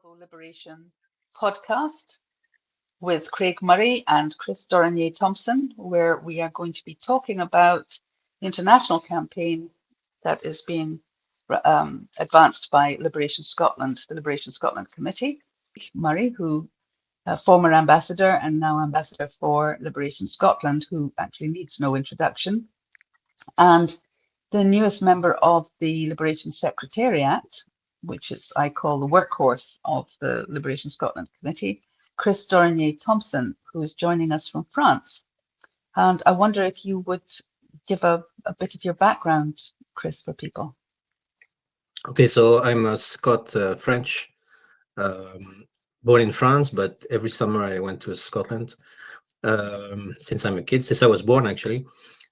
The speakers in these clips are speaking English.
Salvo Liberation podcast with Craig Murray and Chris Dornier Thompson, where we are going to be talking about the international campaign that is being advanced by Liberation Scotland, the Liberation Scotland Committee. Murray, who former ambassador and now ambassador for Liberation Scotland, who actually needs no introduction, and the newest member of the Liberation Secretariat, which is I call the workhorse of the Liberation Scotland Committee, Chris Dornier Thompson, who is joining us from France. And I wonder if you would give a bit of your background, Chris, for people. Okay, so I'm a Scot, French, born in France, but every summer I went to Scotland since I'm a kid, since I was born actually.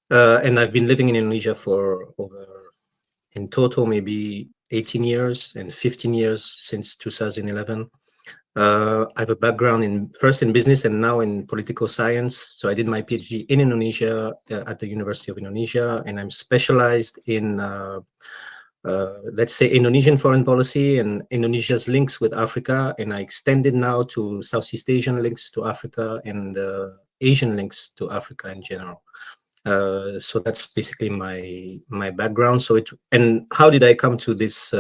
And I've been living in Indonesia for over, in total, maybe 18 years and 15 years since 2011. I have a background first in business and now in political science. So I did my PhD in Indonesia at the University of Indonesia, and I'm specialized in, let's say, Indonesian foreign policy and Indonesia's links with Africa. And I extended now to Southeast Asian links to Africa and Asian links to Africa in general. So that's basically my background. And how did I come to this?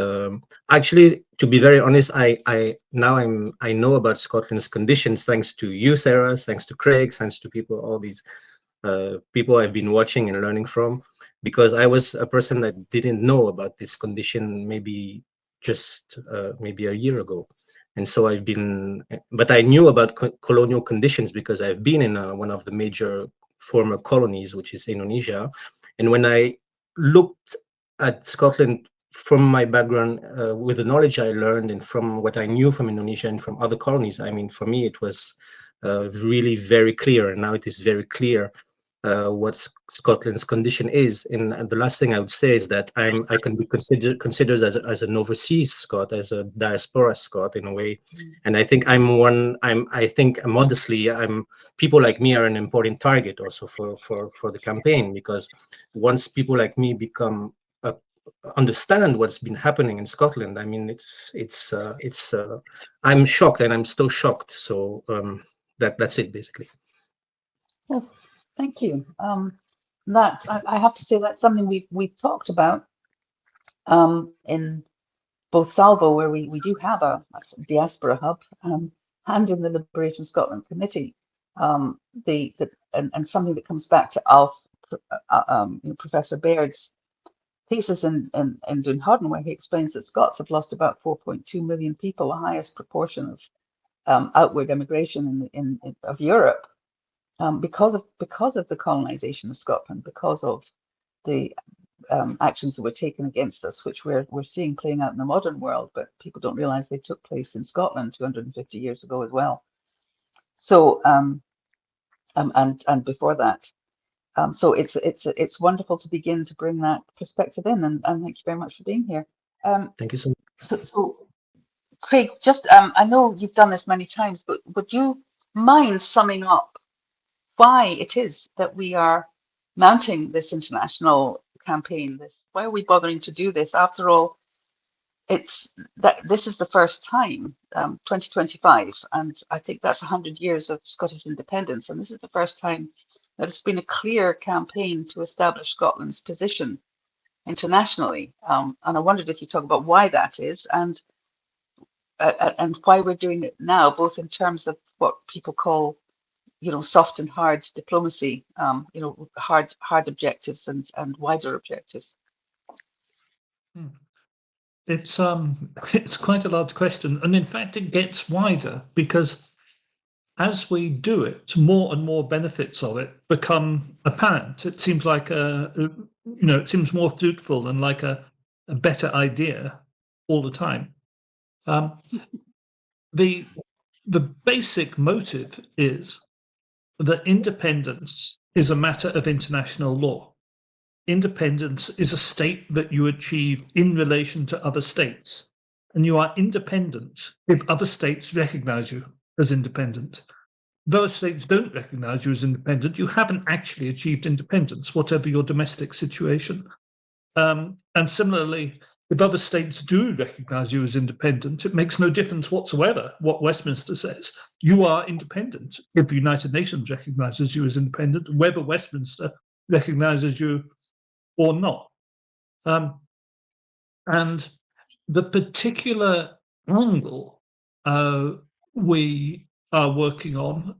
Actually, to be very honest, I know about Scotland's conditions thanks to you, Sarah, thanks to Craig, thanks to all these people I've been watching and learning from, because I was a person that didn't know about this condition maybe just maybe a year ago. And so but I knew about colonial conditions because I've been in one of the major former colonies, which is Indonesia. And when I looked at Scotland from my background, with the knowledge I learned and from what I knew from Indonesia and from other colonies, I mean, for me, it was really very clear. And now it is very clear what Scotland's condition is. And the last thing I would say is that I can be considered as an overseas Scot, as a diaspora Scot in a way. And I think I think modestly, people like me are an important target also for the campaign, because once people like me understand what's been happening in Scotland, I mean, I'm shocked, and I'm still shocked. So that's it basically. Well, thank you. I have to say that's something we've talked about in both Salvo, where we do have a diaspora hub, and in the Liberation Scotland Committee. And something that comes back to Professor Baird's thesis in Dunhorton, where he explains that Scots have lost about 4.2 million people, the highest proportion of outward immigration of Europe. Because of the colonization of Scotland, because of the actions that were taken against us, which we're seeing playing out in the modern world, but people don't realize they took place in Scotland 250 years ago as well. So and before that, so it's wonderful to begin to bring that perspective in, and thank you very much for being here. Thank you so much. So Craig, just I know you've done this many times, but would you mind summing up why it is that we are mounting this international campaign? Why are we bothering to do this? After all, it's that this is the first time, 2025, and I think that's 100 years of Scottish independence, and this is the first time that it's been a clear campaign to establish Scotland's position internationally. And I wondered if you talk about why that is, and why we're doing it now, both in terms of what people call, soft and hard diplomacy, hard objectives and wider objectives. It's quite a large question, and in fact it gets wider, because as we do it, more and more benefits of it become apparent. It seems like it seems more fruitful and like a better idea all the time. The basic motive is that independence is a matter of international law. Independence is a state that you achieve in relation to other states, and you are independent if other states recognize you as independent. If other states don't recognize you as independent, you haven't actually achieved independence, whatever your domestic situation. And similarly, if other states do recognise you as independent, it makes no difference whatsoever what Westminster says. You are independent if the United Nations recognises you as independent, whether Westminster recognises you or not. And the particular angle we are working on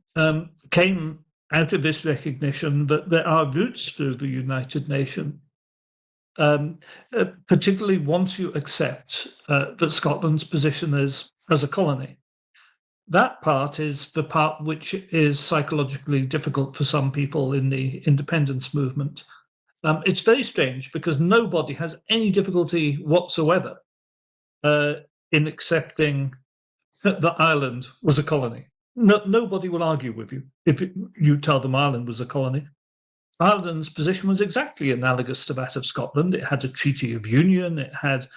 came out of this recognition that there are routes through the United Nations, particularly once you accept that Scotland's position is as a colony. That part is the part which is psychologically difficult for some people in the independence movement. It's very strange because nobody has any difficulty whatsoever in accepting that Ireland was a colony. Nobody will argue with you if you tell them Ireland was a colony. Ireland's position was exactly analogous to that of Scotland. It had a treaty of union. It had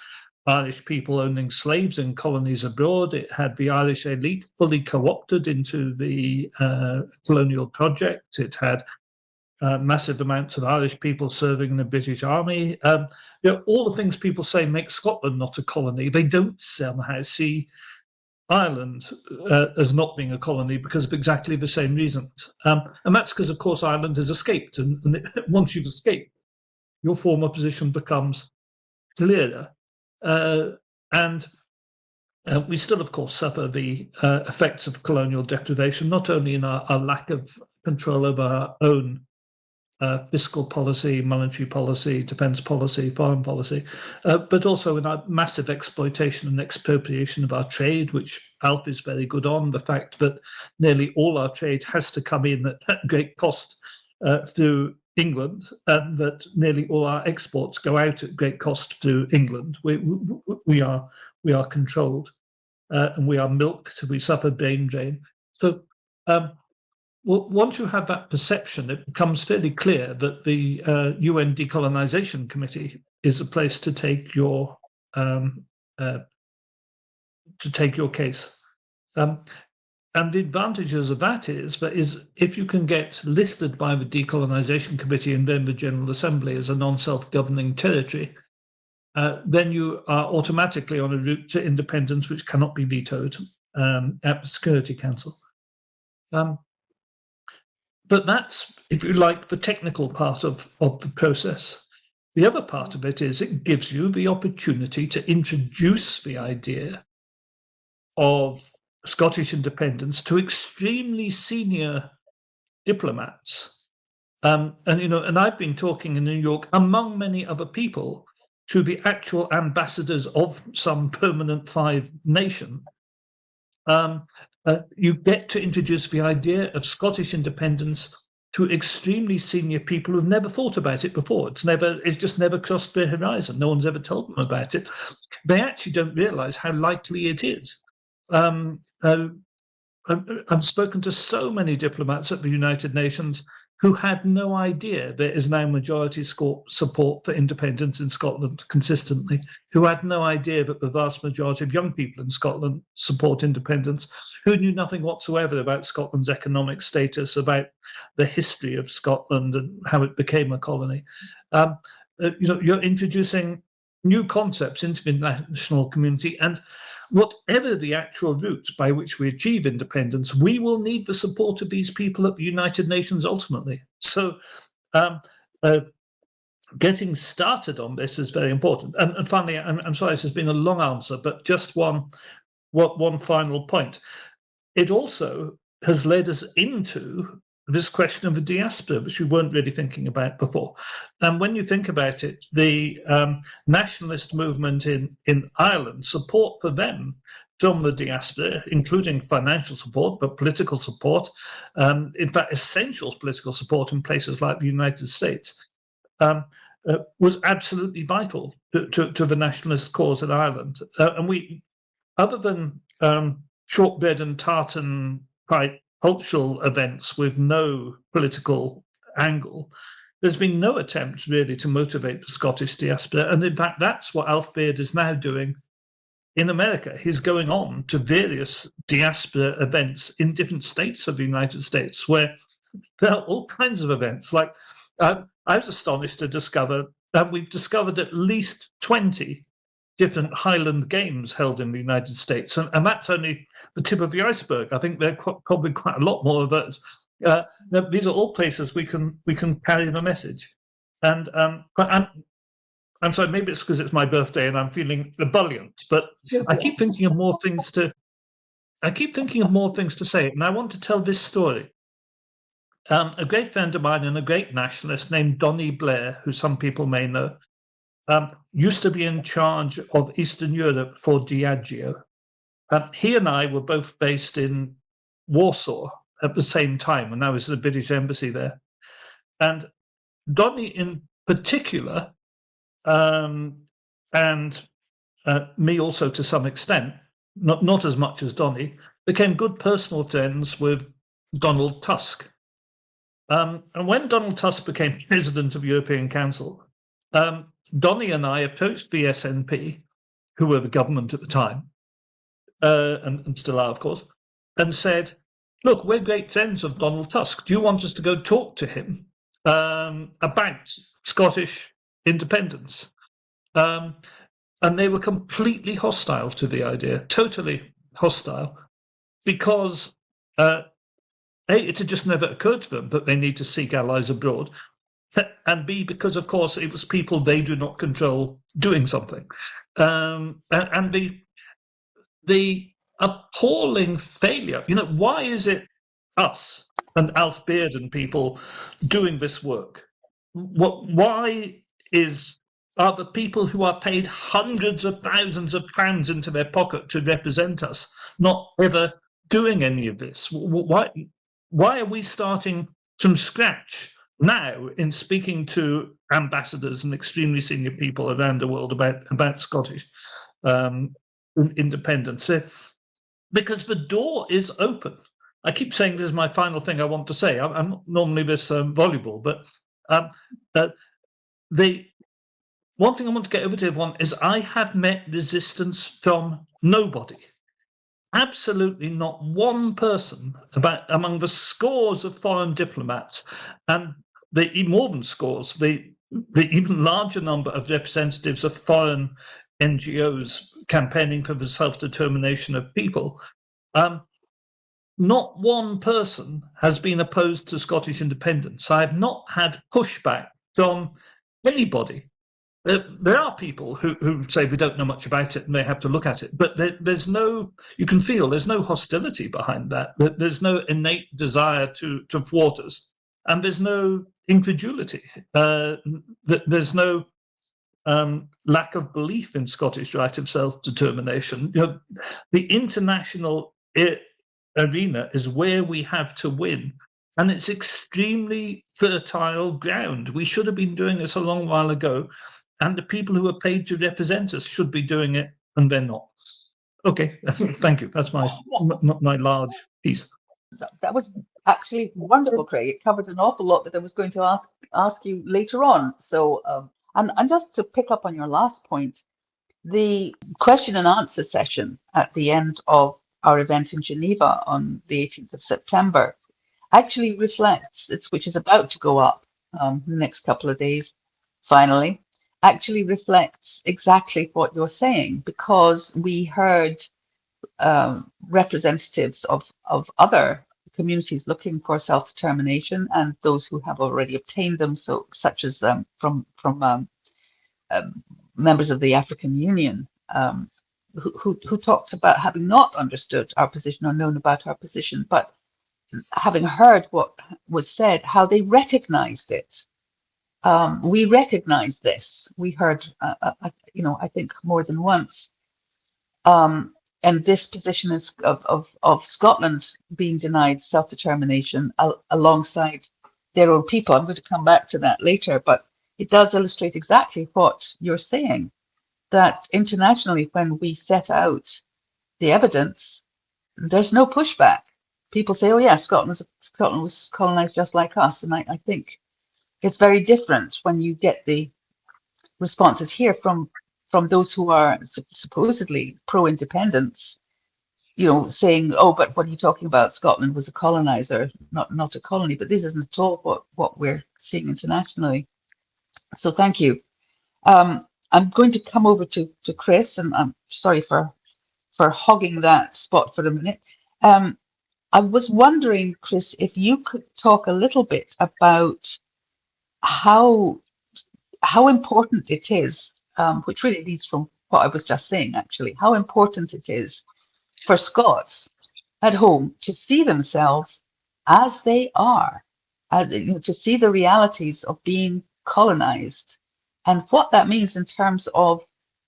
Irish people owning slaves in colonies abroad. It had the Irish elite fully co-opted into the colonial project. It had massive amounts of Irish people serving in the British Army. All the things people say make Scotland not a colony. They don't somehow see Ireland as not being a colony because of exactly the same reasons. And that's because, of course, Ireland has escaped. And once you've escaped, your former position becomes clearer. And we still, of course, suffer the effects of colonial deprivation, not only in our lack of control over our own fiscal policy, monetary policy, defence policy, foreign policy, but also in our massive exploitation and expropriation of our trade, which Alf is very good on, the fact that nearly all our trade has to come in at great cost through England, and that nearly all our exports go out at great cost through England. We are controlled, and we are milked. We suffer brain drain. So well, once you have that perception, it becomes fairly clear that the UN Decolonisation Committee is a place to take your case. And the advantages of that is if you can get listed by the Decolonisation Committee and then the General Assembly as a non-self-governing territory, then you are automatically on a route to independence which cannot be vetoed at the Security Council. But that's, if you like, the technical part of the process. The other part of it is it gives you the opportunity to introduce the idea of Scottish independence to extremely senior diplomats. And I've been talking in New York, among many other people, to the actual ambassadors of some permanent five nation. You get to introduce the idea of Scottish independence to extremely senior people who've never thought about it before. It's just never crossed their horizon. No one's ever told them about it. They actually don't realise how likely it is. I've spoken to so many diplomats at the United Nations who had no idea there is now majority support for independence in Scotland consistently, who had no idea that the vast majority of young people in Scotland support independence, who knew nothing whatsoever about Scotland's economic status, about the history of Scotland and how it became a colony. You're introducing new concepts into the international community, and whatever the actual route by which we achieve independence, we will need the support of these people at the United Nations ultimately. So getting started on this is very important. And finally, I'm sorry, this has been a long answer, but just one final point. It also has led us into this question of the diaspora, which we weren't really thinking about before. And when you think about it, the nationalist movement in Ireland, support for them from the diaspora, including financial support, but political support, in fact, essential political support in places like the United States, was absolutely vital to the nationalist cause in Ireland. And we, other than shortbread and tartan type cultural events with no political angle, there's been no attempt really to motivate the Scottish diaspora. And in fact, that's what Alf Beard is now doing in America. He's going on to various diaspora events in different states of the United States, where there are all kinds of events. Like I was astonished to discover that we've discovered at least 20 different Highland games held in the United States, and that's only the tip of the iceberg. I think there are probably quite a lot more of those. These are all places we can carry the message, and I'm sorry, maybe it's because it's my birthday and I'm feeling ebullient, but I keep thinking of more things to. I keep thinking of more things to say, and I want to tell this story. A great friend of mine and a great nationalist named Donny Blair, who some people may know, used to be in charge of Eastern Europe for Diageo. He and I were both based in Warsaw at the same time when I was at the British Embassy there. And Donny in particular, and me also to some extent, not as much as Donny, became good personal friends with Donald Tusk. And when Donald Tusk became president of the European Council, Donny and I approached the SNP, who were the government at the time, and still are, of course, and said, look, we're great friends of Donald Tusk. Do you want us to go talk to him about Scottish independence? And they were completely hostile to the idea, totally hostile, because A, it had just never occurred to them that they need to seek allies abroad, and B, because, of course, it was people they do not control doing something. And the appalling failure, why is it us and Alf Beard and people doing this work? Why are the people who are paid hundreds of thousands of pounds into their pocket to represent us not ever doing any of this? Why are we starting from scratch now in speaking to ambassadors and extremely senior people around the world about Scottish independence? Because the door is open. I keep saying this is my final thing I want to say. I'm not normally this voluble, but the one thing I want to get over to everyone is I have met resistance from nobody. Absolutely not one person among the scores of foreign diplomats and more than scores, the even larger number of representatives of foreign NGOs campaigning for the self-determination of people. Not one person has been opposed to Scottish independence. I have not had pushback from anybody. There are people who say we don't know much about it and they have to look at it, but there's no, you can feel there's no hostility behind that. There's no innate desire to thwart us, and there's no incredulity. There's no lack of belief in Scottish right of self-determination. The international arena is where we have to win. And it's extremely fertile ground. We should have been doing this a long while ago. And the people who are paid to represent us should be doing it, and they're not. Okay, thank you. That's my large piece. That was actually wonderful, Craig. It covered an awful lot that I was going to ask you later on. So, and just to pick up on your last point, the question and answer session at the end of our event in Geneva on the 18th of September actually reflects, which is about to go up in the next couple of days, finally, actually reflects exactly what you're saying, because we heard representatives of other communities looking for self-determination and those who have already obtained them, so such as from members of the African Union, who talked about having not understood our position or known about our position, but having heard what was said, how they recognized it. We recognize this. We heard, I think more than once. And this position is of Scotland being denied self-determination alongside their own people. I'm going to come back to that later, but it does illustrate exactly what you're saying, that internationally, when we set out the evidence, there's no pushback. People say, oh yeah, Scotland was colonized just like us. And I think it's very different when you get the responses here from those who are supposedly pro-independence, saying, oh, but what are you talking about? Scotland was a colonizer, not a colony. But this isn't at all what we're seeing internationally. So thank you. I'm going to come over to Chris, and I'm sorry for hogging that spot for a minute. Um, I was wondering, Chris, if you could talk a little bit about how how important it is, which really leads from what I was just saying, actually, how important it is for Scots at home to see themselves as they are, as you know, to see the realities of being colonized and what that means in terms of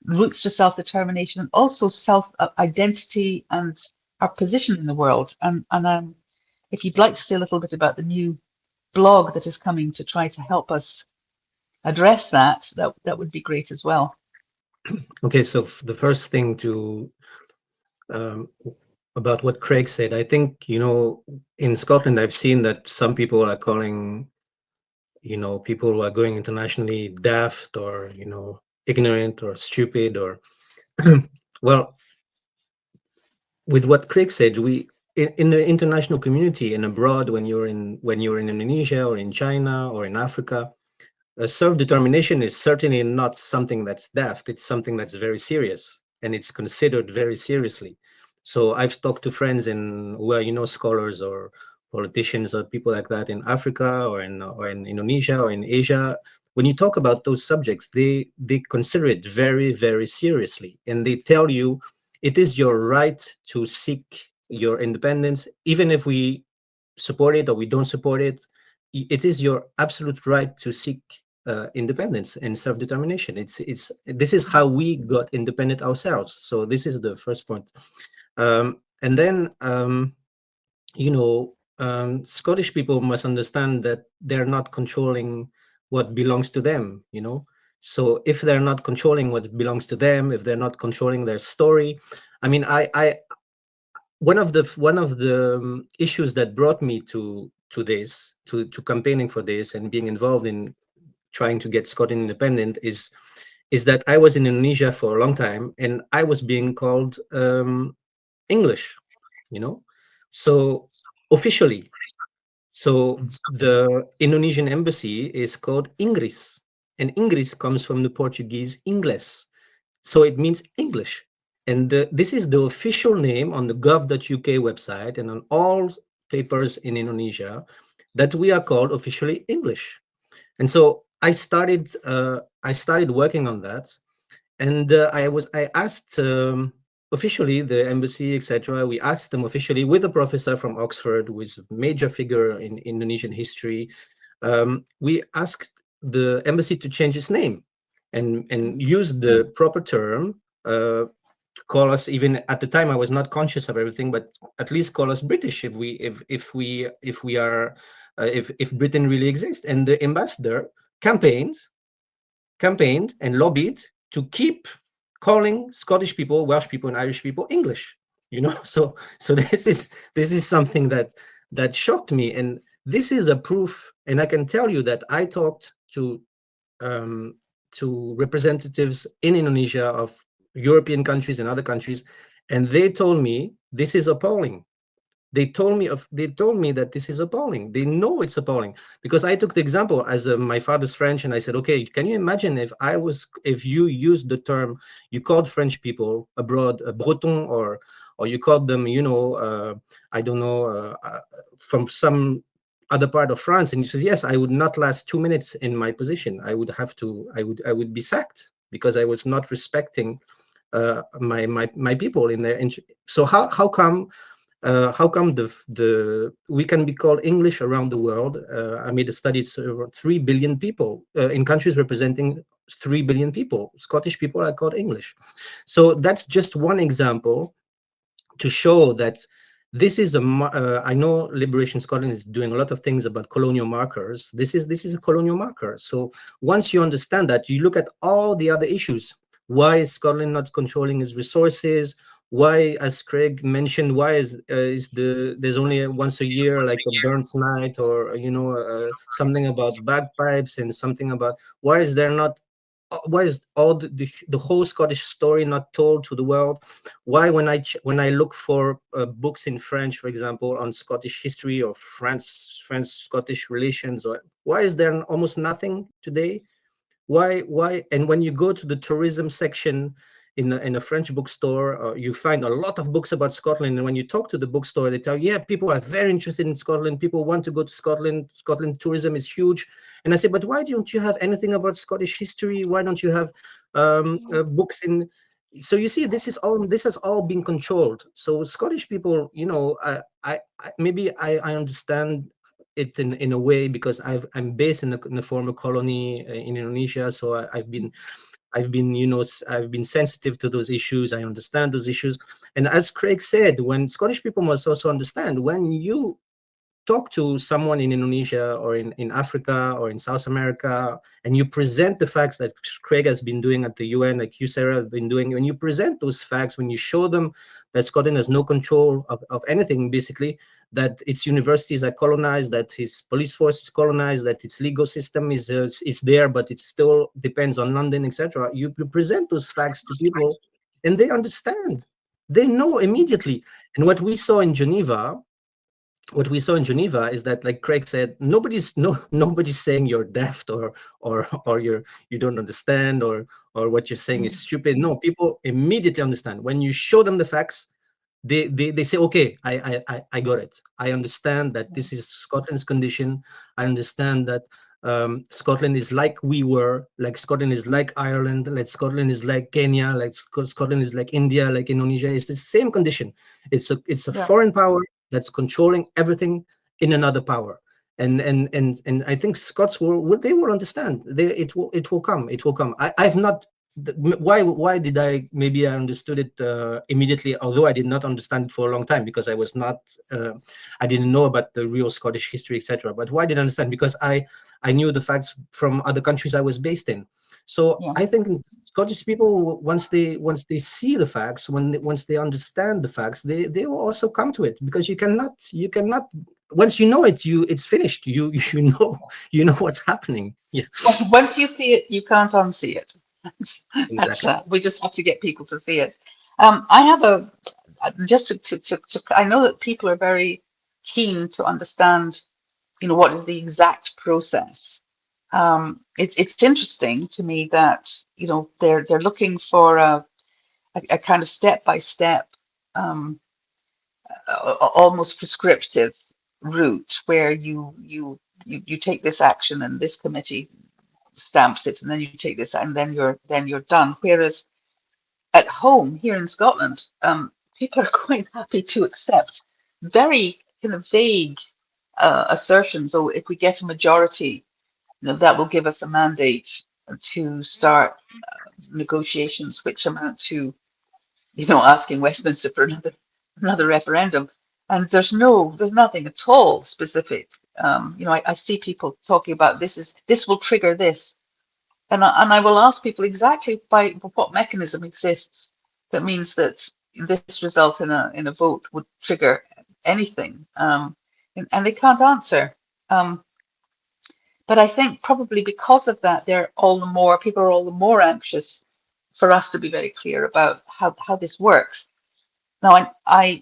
roots to self-determination and also self-identity and our position in the world. And if you'd like to say a little bit about the new blog that is coming to try to help us address that, that would be great as well. Okay, so the first thing to um, about what Craig said, I think, in Scotland, I've seen that some people are calling, people who are going internationally daft or, ignorant or stupid or, well, with what Craig said, in the international community and abroad, when you're in Indonesia or in China or in Africa, self-determination is certainly not something that's daft. It's something that's very serious, and it's considered very seriously. So I've talked to friends who are, scholars or politicians or people like that in Africa or in Indonesia or in Asia. When you talk about those subjects, they consider it very, very seriously, and they tell you it is your right to seek your independence, even if we support it or we don't support it. It is your absolute right to seek independence and self-determination. This is how we got independent ourselves. So this is the first point. And then Scottish people must understand that they're not controlling what belongs to them. So if they're not controlling what belongs to them, if they're not controlling their story, I mean, I one of the issues that brought me to campaigning for this and being involved in trying to get Scotland independent is that I was in Indonesia for a long time and I was being called English, you know, so officially. So the Indonesian embassy is called Inggris, and Inggris comes from the Portuguese Ingles, so it means English. And this is the official name on the gov.uk website and on all papers in Indonesia, that we are called officially English. And so I started working on that, and I asked officially the embassy, etc. We asked them officially with a professor from Oxford, who is a major figure in Indonesian history. We asked the embassy to change its name and use the proper term. Call us, even at the time I was not conscious of everything, but at least call us British if we are if Britain really exists. And the ambassador campaigned and lobbied to keep calling Scottish people, Welsh people, and Irish people English. So this is something that shocked me, and this is a proof. And I can tell you that I talked um, to representatives in Indonesia of European countries and other countries, and they told me this is appalling. They told me that this is appalling. They know it's appalling, because I took the example as my father's French, and I said, okay, can you imagine if you used the term, you called French people abroad Breton, or you called them, I don't know, from some other part of France, and you said, yes, I would not last 2 minutes in my position. I would be sacked, because I was not respecting my people in their. So how come we can be called English around the world? I made a study. It's around 3 billion people in countries representing 3 billion people. Scottish people are called English. So that's just one example to show that this is I know Liberation Scotland is doing a lot of things about colonial markers. This is a colonial marker. So once you understand that, you look at all the other issues. Why is Scotland not controlling its resources? Why, as Craig mentioned, why there's only once a year like a burnt night, or something about bagpipes, and something about why is all the whole Scottish story not told to the world? Why, when I look for books in French, for example, on Scottish history or French Scottish relations, or why is there almost nothing today? Why? And when you go to the tourism section in a French bookstore, you find a lot of books about Scotland. And when you talk to the bookstore, they tell you, yeah, people are very interested in Scotland. People want to go to Scotland. Scotland tourism is huge. And I say, but why don't you have anything about Scottish history? Why don't you have books in? So you see, this has all been controlled. So Scottish people, maybe I understand it in a way because I'm based in a former colony in Indonesia. So I've been, I've been sensitive to those issues. I understand those issues. And as Craig said, when Scottish people must also understand, when you talk to someone in Indonesia or in Africa or in South America, and you present the facts that Craig has been doing at the UN, like you, Sarah, have been doing, when you present those facts, when you show them that Scotland has no control of anything, basically, that its universities are colonized, that his police force is colonized, that its legal system is there, but it still depends on London, etc. You present those facts to people, and they understand. They know immediately. And what we saw in Geneva is that, like Craig said, nobody's saying you're daft or you don't understand or what you're saying is stupid. No, people immediately understand. When you show them the facts, they say, okay, I got it. I understand that this is Scotland's condition. I understand that Scotland is like we were, like Scotland is like Ireland, like Scotland is like Kenya, like Scotland is like India, like Indonesia. It's the same condition. It's a Yeah. foreign power that's controlling everything in another power. And I think Scots will understand. It will come. I've not. Why did maybe I understood it immediately, although I did not understand it for a long time because I didn't know about the real Scottish history, etc. But why did I understand? Because I knew the facts from other countries I was based in. So Yeah. I think Scottish people, once they see the facts, once they understand the facts, they will also come to it, because you cannot once you know it, it's finished. You know what's happening. Yeah, Once you see it, you can't unsee it. That's exactly. we just have to get people to see it. I have just to I know that people are very keen to understand, what is the exact process. It's interesting to me that, they're looking for a kind of step by step, almost prescriptive route where you take this action and this committee stamps it, and then you take this and then you're done. Whereas at home here in Scotland, people are quite happy to accept very kind of vague assertions. Oh, if we get a majority, that will give us a mandate to start negotiations, which amount to, asking Westminster for another referendum. And there's nothing at all specific. I see people talking about this will trigger this, and I will ask people exactly by what mechanism exists that means that this result in a vote would trigger anything, and they can't answer. But I think probably because of that, people are all the more anxious for us to be very clear about how this works. Now, I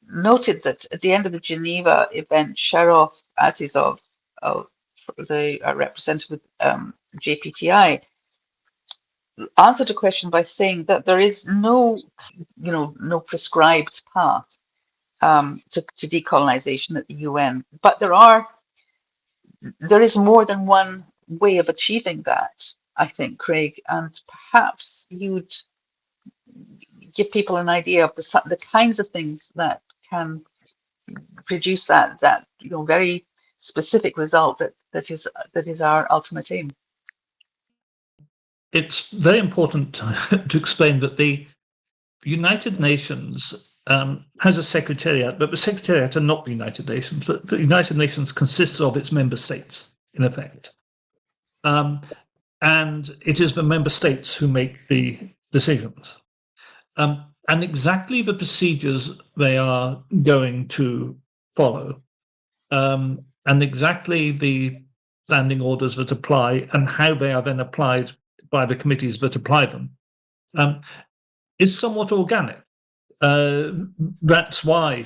noted that at the end of the Geneva event, Sharoff Azizov, the representative with JPTI, answered a question by saying that there is no prescribed path to decolonization at the UN, but there is more than one way of achieving that, I think, Craig, and perhaps you'd give people an idea of the kinds of things that can produce that very specific result that is our ultimate aim. It's very important to explain that the United Nations has a secretariat, but the secretariat are not the United Nations. The United Nations consists of its member states, in effect. And it is the member states who make the decisions. And exactly the procedures they are going to follow, and exactly the standing orders that apply and how they are then applied by the committees that apply them, is somewhat organic. That's why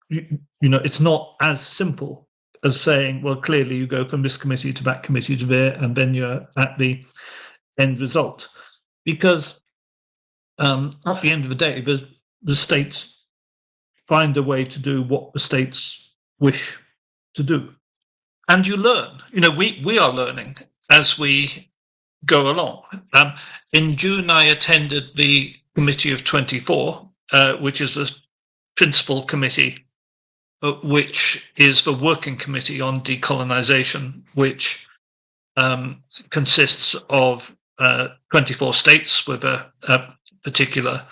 it's not as simple as saying, well, clearly you go from this committee to that committee to there, and then you're at the end result, because at the end of the day, the states find a way to do what the states wish to do. And you learn. We are learning as we go along. In June, I attended the Committee of 24, which is the principal committee, which is the working committee on decolonisation, which consists of 24 states with a particular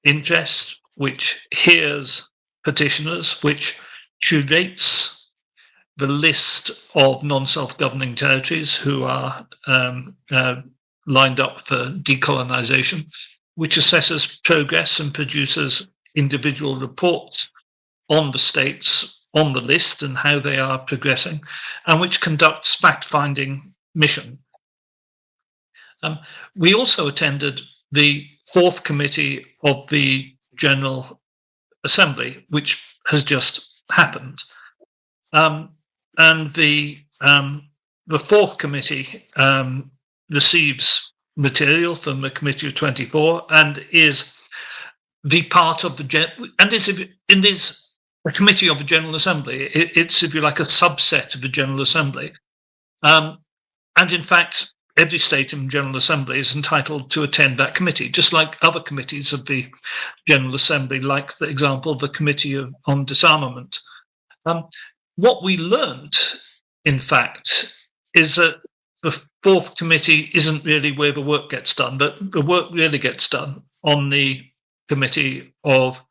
interest, which hears petitioners, which curates the list of non-self-governing territories who are lined up for decolonisation, which assesses progress and produces individual reports on the states on the list and how they are progressing, and which conducts fact-finding mission. We also attended the fourth committee of the General Assembly, which has just happened. And the fourth committee receives material from the Committee of 24 and is the part of the a committee of the General Assembly. It's, if you like, a subset of the General Assembly. And in fact, every state in the General Assembly is entitled to attend that committee, just like other committees of the General Assembly, like, for example, the Committee on Disarmament. What we learned, in fact, is that the fourth committee isn't really where the work gets done, but the work really gets done on the Committee of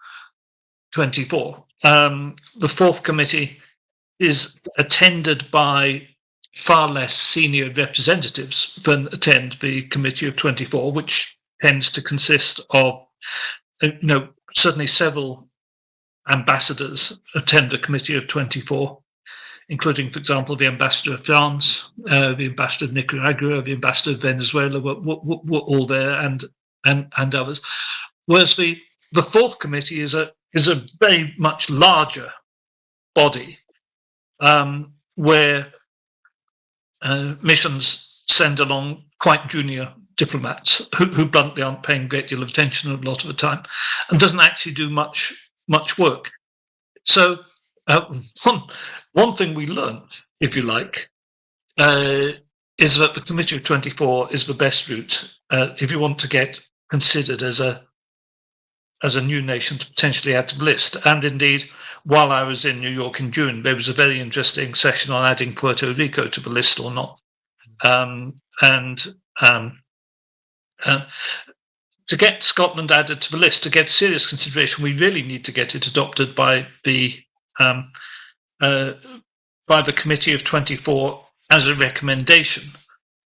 24. The fourth committee is attended by far less senior representatives than attend the Committee of 24, which tends to consist of, certainly several ambassadors attend the Committee of 24, including, for example, the ambassador of France, the ambassador of Nicaragua, the ambassador of Venezuela were all there, and others. Whereas the fourth committee is a very much larger body, where missions send along quite junior diplomats who bluntly aren't paying a great deal of attention a lot of the time, and doesn't actually do much work. So one thing we learned, if you like, is that the Committee of 24 is the best route if you want to get considered as a new nation to potentially add to the list. And indeed, while I was in New York in June, there was a very interesting session on adding Puerto Rico to the list or not. To get Scotland added to the list, to get serious consideration, we really need to get it adopted by the Committee of 24 as a recommendation,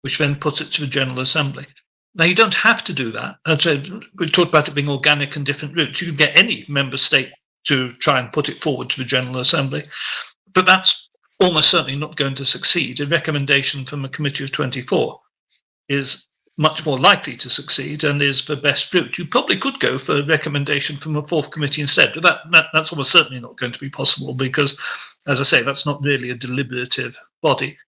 which then puts it to the General Assembly. Now, you don't have to do that. We talked about it being organic and different routes. You can get any member state to try and put it forward to the General Assembly, but that's almost certainly not going to succeed. A recommendation from a Committee of 24 is much more likely to succeed and is the best route. You probably could go for a recommendation from a fourth committee instead, but that's almost certainly not going to be possible because, as I say, that's not really a deliberative body.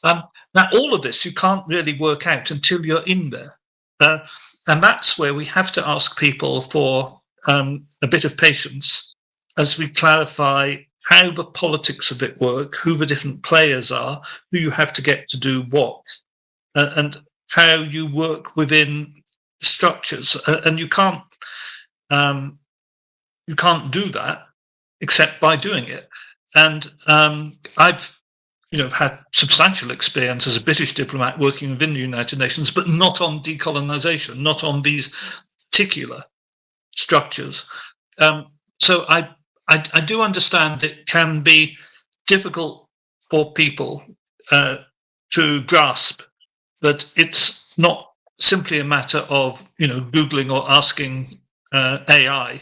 Now, all of this you can't really work out until you're in there. And that's where we have to ask people for a bit of patience as we clarify how the politics of it work, who the different players are, who you have to get to do what, and how you work within structures. And you can't do that except by doing it. And I've had substantial experience as a British diplomat working within the United Nations, but not on decolonisation, not on these particular structures. So I do understand it can be difficult for people to grasp that it's not simply a matter of Googling or asking AI,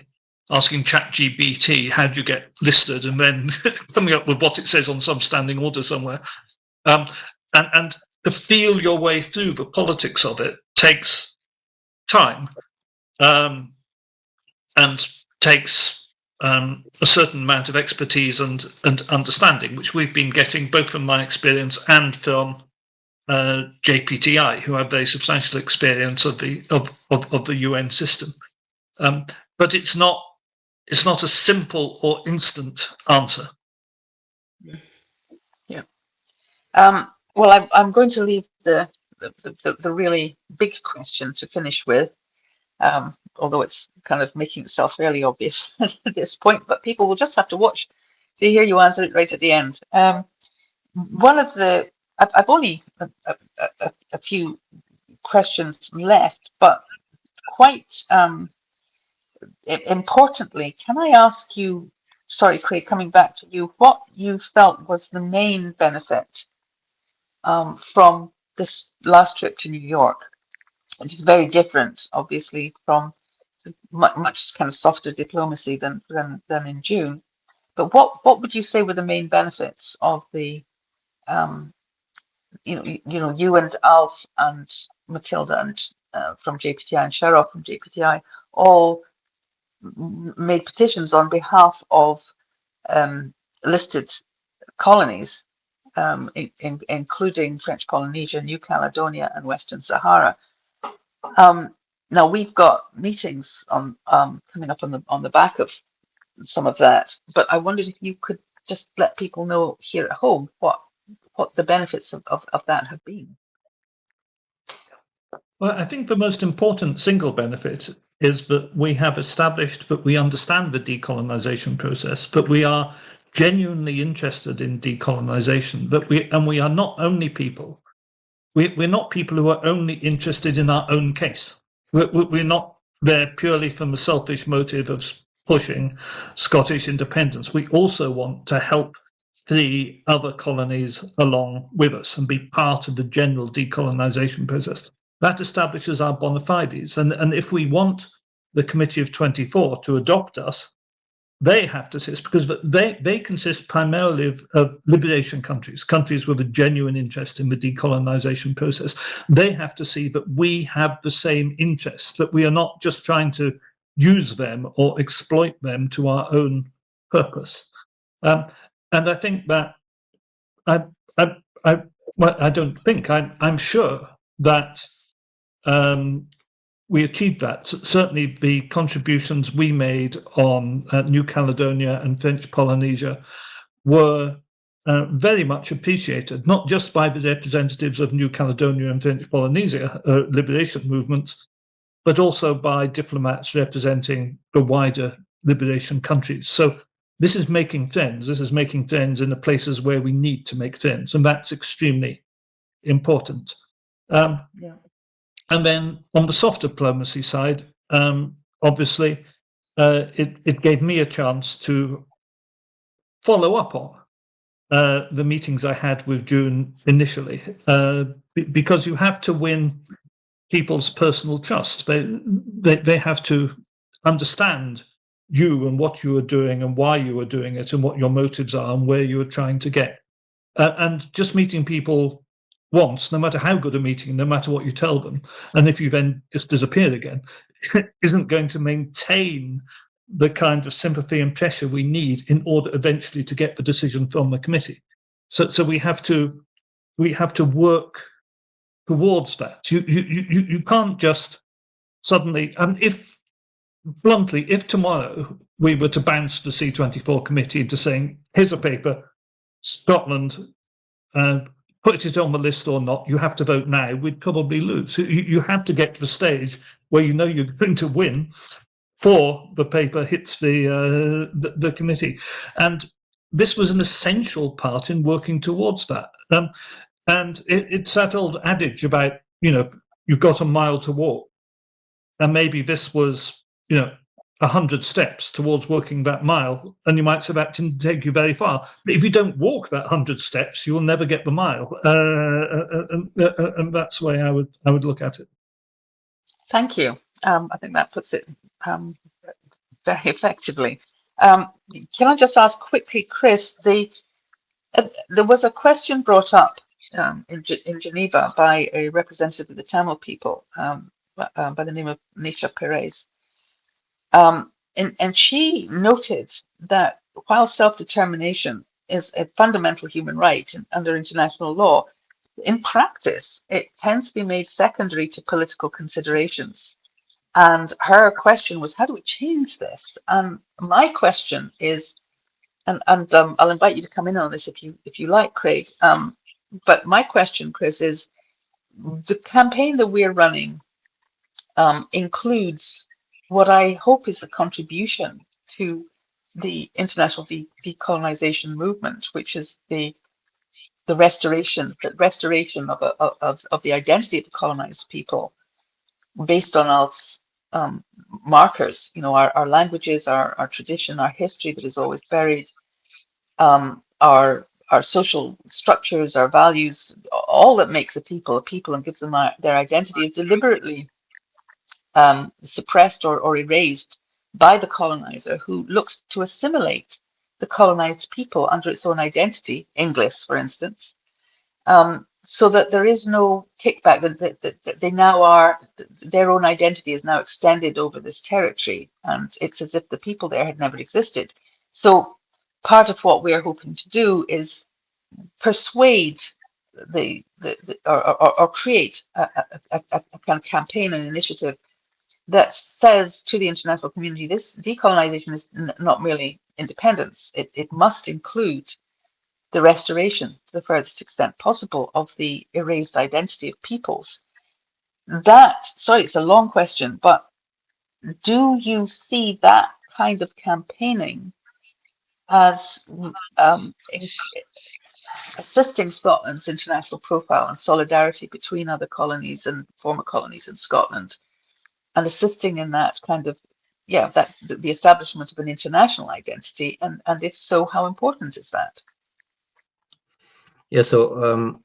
asking ChatGPT, how do you get listed, and then coming up with what it says on some standing order somewhere. And to feel your way through the politics of it takes time and takes a certain amount of expertise and understanding, which we've been getting both from my experience and from JPTI, who have very substantial experience of the UN system. But it's not a simple or instant answer. Yeah. Well, I'm going to leave the really big question to finish with, although it's kind of making itself fairly obvious at this point, but people will just have to watch to hear you answer it right at the end. One of the, I've only a few questions left, but quite importantly, can I ask you, sorry, Craig, coming back to you, what you felt was the main benefit from this last trip to New York, which is very different, obviously, from much kind of softer diplomacy than in June. But what would you say were the main benefits of the you and Alf and Matilda and from JPTI and Cheryl from JPTI all made petitions on behalf of listed colonies, including French Polynesia, New Caledonia, and Western Sahara. Now we've got meetings on coming up on the back of some of that, but I wondered if you could just let people know here at home what the benefits of that have been. Well, I think the most important single benefit is that we have established that we understand the decolonization process, that we are genuinely interested in decolonization, and we are not only people. We're not people who are only interested in our own case. We're not there purely from a selfish motive of pushing Scottish independence. We also want to help the other colonies along with us and be part of the general decolonization process. That establishes our bona fides. And if we want the Committee of 24 to adopt us, they have to assist, because they consist primarily of liberation countries with a genuine interest in the decolonization process. They have to see that we have the same interests, that we are not just trying to use them or exploit them to our own purpose. And I think that I'm sure that we achieved that. Certainly the contributions we made on New Caledonia and French Polynesia were very much appreciated, not just by the representatives of New Caledonia and French Polynesia liberation movements, but also by diplomats representing the wider liberation countries. So this is making friends. This is making friends in the places where we need to make friends, and that's extremely important. Yeah. And then on the soft diplomacy side, obviously, it gave me a chance to follow up on the meetings I had with June initially, because you have to win people's personal trust. They have to understand you and what you are doing and why you are doing it and what your motives are and where you are trying to get. And just meeting people once, no matter how good a meeting, no matter what you tell them, and if you then just disappear again, isn't going to maintain the kind of sympathy and pressure we need in order eventually to get the decision from the committee. So we have to work towards that. You can't just suddenly, and if tomorrow we were to bounce the C24 committee into saying, here's a paper, Scotland, put it on the list or not, you have to vote now, we'd probably lose. You have to get to the stage where you know you're going to win before the paper hits the committee. And this was an essential part in working towards that. And it's that old adage about, you've got a mile to walk. And maybe this was, 100 steps towards working that mile, and you might say that didn't take you very far. But if you don't walk that 100 steps, you will never get the mile. And that's the way I would look at it. Thank you. I think that puts it very effectively. Can I just ask quickly, Chris, there was a question brought up in Geneva by a representative of the Tamil people by the name of Nisha Perez. And she noted that while self-determination is a fundamental human right under international law, in practice, it tends to be made secondary to political considerations. And her question was, how do we change this? And my question is, and I'll invite you to come in on this if you like, Craig. But my question, Chris, is the campaign that we're running includes what I hope is a contribution to the international decolonization movement, which is the restoration of the identity of the colonized people based on its markers, our languages, our tradition, our history that is always buried, our social structures, our values, all that makes a people and gives them their identity is deliberately suppressed or erased by the colonizer, who looks to assimilate the colonized people under its own identity, English, for instance, so that there is no kickback, that they now are, their own identity is now extended over this territory, and it's as if the people there had never existed. So part of what we're hoping to do is persuade or create a kind of campaign and initiative that says to the international community, this decolonization is not merely independence, it must include the restoration, to the furthest extent possible, of the erased identity of peoples. Sorry, it's a long question, but do you see that kind of campaigning as assisting Scotland's international profile and solidarity between other colonies and former colonies in Scotland, and assisting in that kind of, that the establishment of an international identity, and if so, how important is that? Yeah, so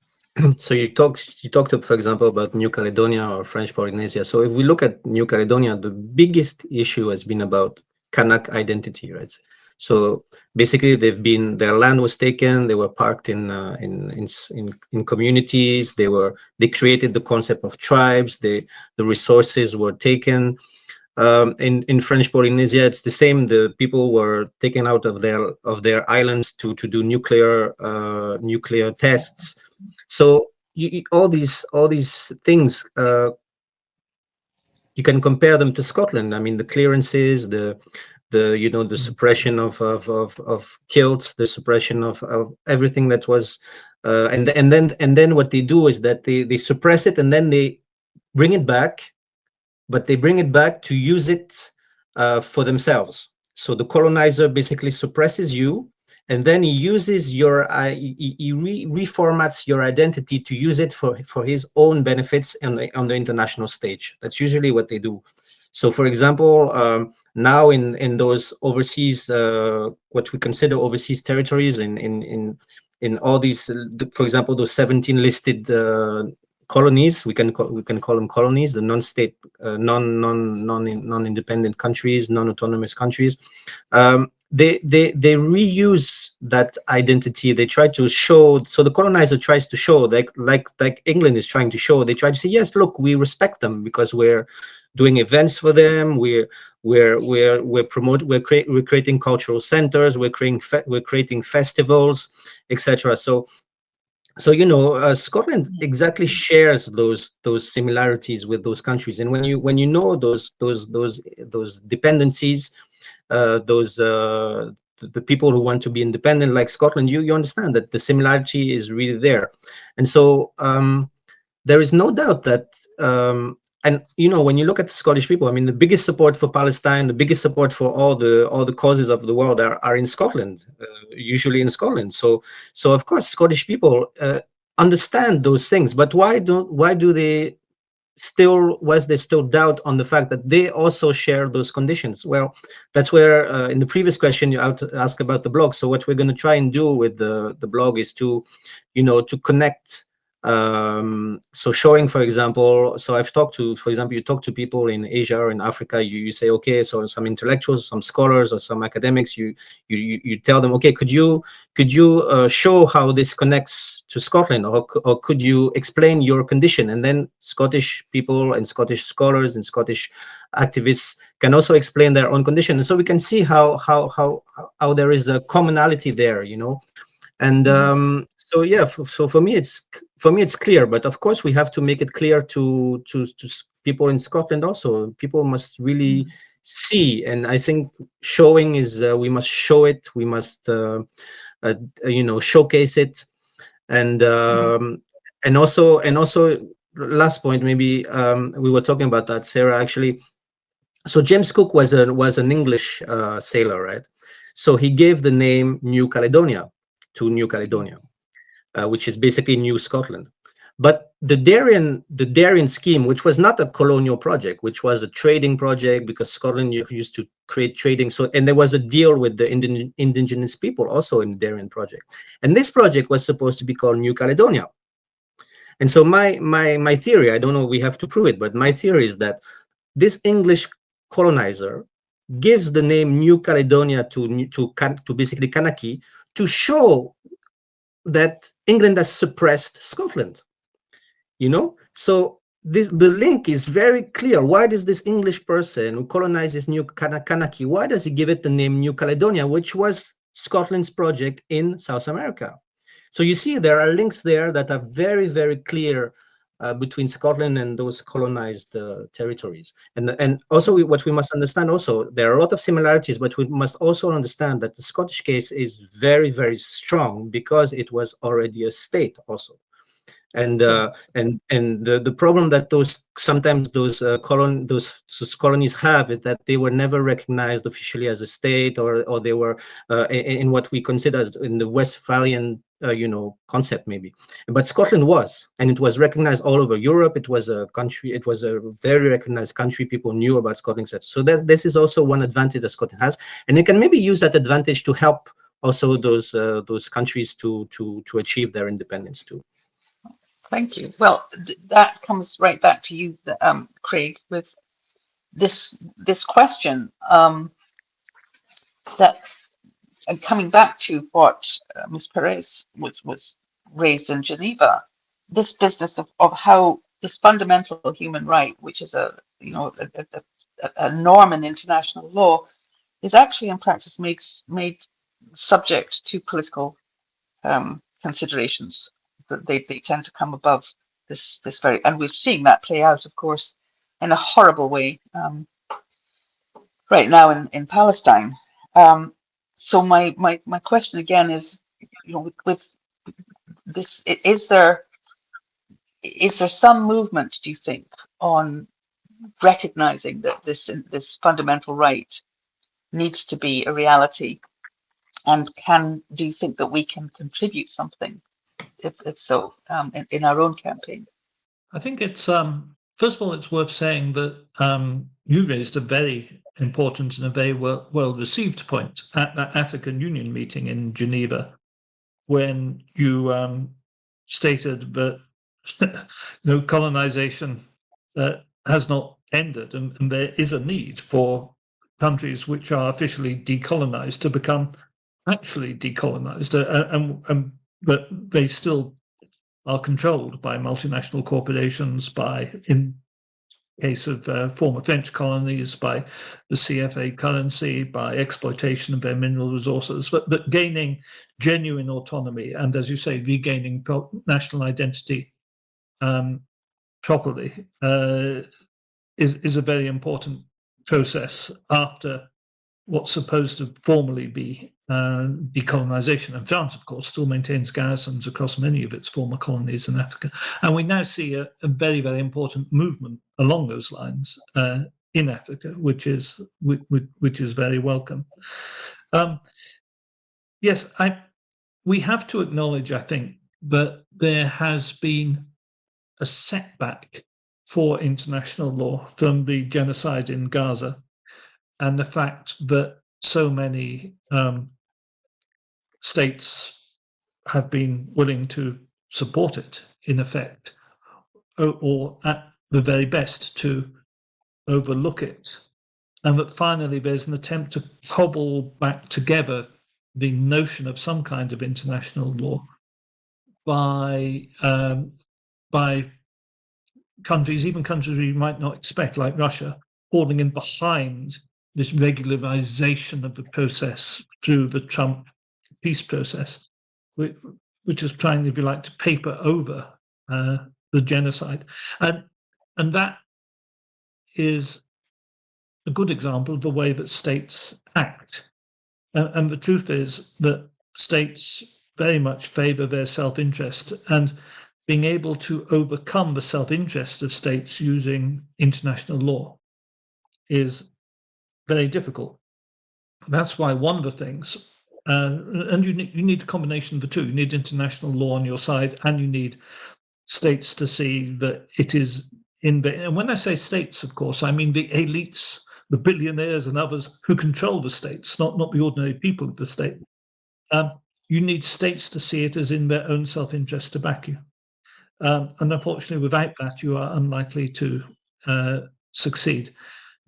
so you talked for example, about New Caledonia or French Polynesia. So if we look at New Caledonia, the biggest issue has been about Kanak identity, right? So basically, their land was taken. They were parked in communities. They created the concept of tribes. The resources were taken. In French Polynesia, it's the same. The people were taken out of their islands to do nuclear tests. So all these things, you can compare them to Scotland. I mean, the clearances, the suppression of kilts, the suppression of everything that was, and then what they do is that they suppress it and then they bring it back, but they bring it back to use it for themselves. So the colonizer basically suppresses you, and then he uses he reformats your identity to use it for his own benefits on the international stage. That's usually what they do. So, for example, now in those overseas, what we consider overseas territories, in all these, for example, those 17 listed colonies, we can call them colonies, the non-state, non-independent countries, non-autonomous countries. They reuse that identity. They try to show. So the colonizer tries to show, like England is trying to show. They try to say, yes, look, we respect them because we're doing events for them. We're creating cultural centers. We're creating festivals, etc. So Scotland exactly shares those similarities with those countries, and when you know those dependencies, the people who want to be independent, like Scotland, you understand that the similarity is really there, and so there is no doubt that. And when you look at the Scottish people, I mean, the biggest support for Palestine, the biggest support for all the causes of the world are in Scotland, usually in Scotland. So of course, Scottish people understand those things, but why do they still doubt on the fact that they also share those conditions? Well, that's where in the previous question you asked about the blog. So what we're going to try and do with the blog is to connect. So showing, for example, so I've talked to, for example, you talk to people in Asia or in Africa, you say, okay, so some intellectuals, some scholars, or some academics, you tell them, okay, could you show how this connects to Scotland, or could you explain your condition? And then Scottish people and Scottish scholars and Scottish activists can also explain their own condition, and so we can see how there is a commonality there, and So yeah, so for me it's clear, but of course we have to make it clear to people in Scotland also. People must really see, and I think showing is we must show it. We must showcase it, and also last point maybe we were talking about that, Sarah, actually. So James Cook was an English sailor, right? So he gave the name New Caledonia to New Caledonia, which is basically New Scotland. But the Darien scheme, which was not a colonial project, which was a trading project, because Scotland used to create trading. So, and there was a deal with the indigenous people also in the Darien project. And this project was supposed to be called New Caledonia. And so my theory, I don't know, we have to prove it, but my theory is that this English colonizer gives the name New Caledonia to basically Kanaki, to show that England has suppressed Scotland. So the link is very clear. Why does this English person who colonizes New Kanaki, why does he give it the name New Caledonia, which was Scotland's project in South America? So you see, there are links there that are very, very clear between Scotland and those colonized territories. And also what we must understand also, there are a lot of similarities, but we must also understand that the Scottish case is very, very strong because it was already a state also. And the problem that sometimes those colonies have is that they were never recognized officially as a state, or they were in what we consider in the Westphalian concept maybe. But Scotland was, and it was recognized all over Europe. It was a country. It was a very recognized country. People knew about Scotland. So this is also one advantage that Scotland has, and you can maybe use that advantage to help also those countries to achieve their independence too. Thank you. Well, that comes right back to you, Craig, with this question that, and coming back to what Ms. Perez was raised in Geneva, this business of how this fundamental human right, which is a norm in international law, is actually in practice made subject to political considerations. That they tend to come above this very, and we've seen that play out, of course, in a horrible way right now in Palestine. So my question again is, with this, is there some movement, do you think, on recognizing that this fundamental right needs to be a reality, and do you think that we can contribute something, if so, in our own campaign? I think it's first of all, it's worth saying that you raised a very important and a very well received point at that African Union meeting in Geneva, when you stated that colonization has not ended, and there is a need for countries which are officially decolonized to become actually decolonized, and but they still are controlled by multinational corporations, in case of former French colonies, by the CFA currency, by exploitation of their mineral resources, but gaining genuine autonomy and, as you say, regaining national identity properly is a very important process after what's supposed to formally be decolonization. And France, of course, still maintains garrisons across many of its former colonies in Africa. And we now see a very, very important movement along those lines in Africa, which is very welcome. Yes, we have to acknowledge, I think, that there has been a setback for international law from the genocide in Gaza, and the fact that so many states have been willing to support it, in effect, or at the very best to overlook it. And that finally there's an attempt to cobble back together the notion of some kind of international law by countries, even countries you might not expect, like Russia, falling in behind this regularization of the process through the Trump peace process, which is trying, if you like, to paper over the genocide, and that is a good example of the way that states act. And the truth is that states very much favour their self-interest, and being able to overcome the self-interest of states using international law is very difficult. That's why one of the things, and you need a combination of the two. You need international law on your side, and you need states to see that it is in the. And when I say states, of course, I mean the elites, the billionaires, and others who control the states, not the ordinary people of the state. You need states to see it as in their own self-interest to back you. And unfortunately, without that, you are unlikely to succeed.